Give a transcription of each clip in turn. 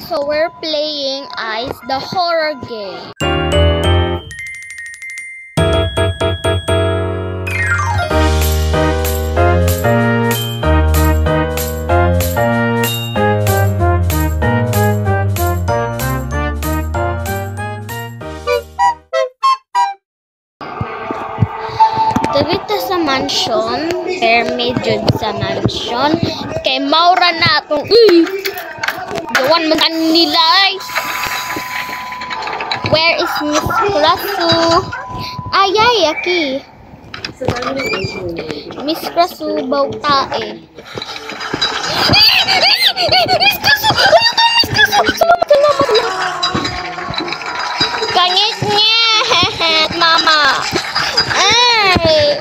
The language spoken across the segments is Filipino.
So we're playing Ice, the horror game. Dito sa mansion, medyo sa mansion, kay Maura na itong, gawan mo nila ay. Where is Miss Krasu? Ayay, aki. Miss Krasu, bautae. Miss Krasu! Salamat, salamat. Kangit niya, mama. Ay!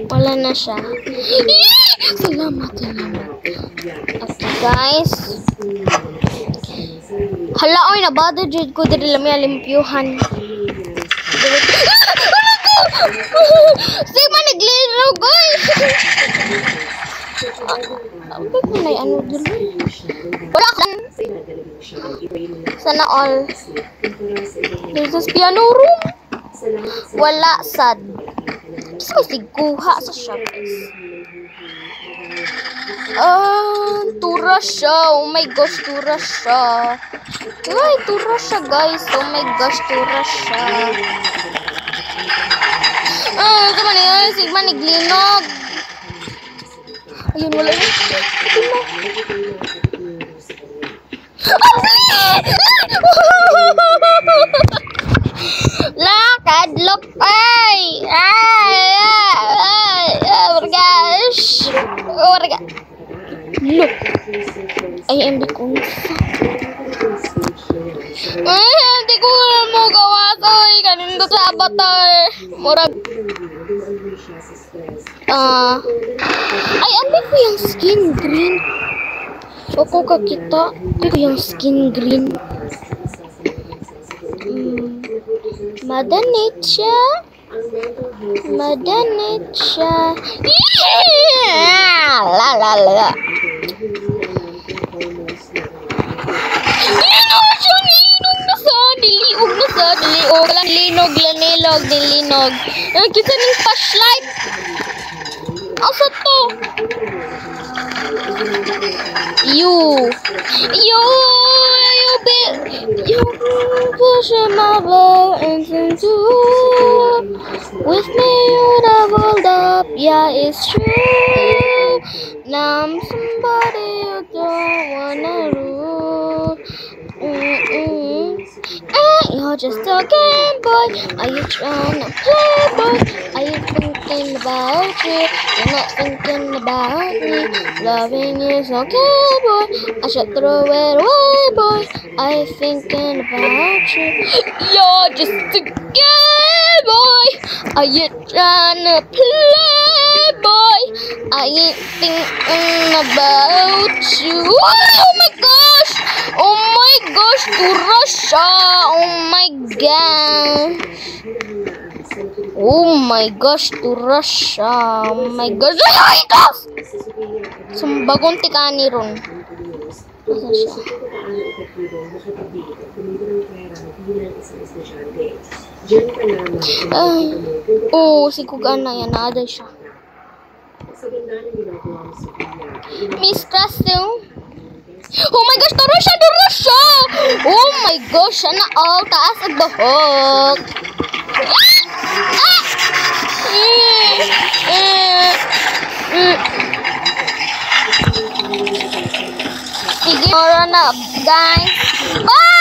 Wala na siya. Salamat, salamat. Okay, guys. Hala, oy, nabado dyan ko dali lang yung limpyuhan. Sige, nagliro, guys. Bakit mo na ano dito? Wala ka. Sana all. This is piano room. Wala sad. Kasi may siguha sa siya, guys. Tura siya. Oh my gosh, tura siya. Ay, tura siya, guys. Oh my gosh, tura siya. Sama na yun. Sigma, naglinog. Ayun, wala yun. Lakad, look, ay! Oh my gosh! Oh my god! Look! Ay, hindi ko hindi ko mo gawa ko. Kanino sa avatar. Murag. Ay, andi ko yung skin green. O ko kakita. Andi ko yung skin green. Madanit siya. Madanit siya. La la la. Linog siya, nilinog na sa, diliog na sa, diliog. Linog, lanilog, dilinog. Kita ng flashlight. Asa to? You push my buttons into with me you doubled up, yeah it's true. Now I'm somebody you don't wanna rule. You're just a game boy. Are you trying to play boy? Are you thinking about you? You're not thinking about me. Loving is okay boy. I should throw it away boy. Are you thinking about you? You're just a game boy. Are you trying to play boy? I ain't thinking about you. Oh my gosh! Oh my gosh! Tura siya! Oh my gosh! Oh my gosh! Tura siya! Oh my gosh! Ay! Gosh! Sumbagong tikani ron. Asa siya? Si Kugana yan. Naada siya. Miss Krasu. Oh my gosh, tara siya! Oh my gosh, sana all taas ang bahog. Sige, tara na, guys. Bye!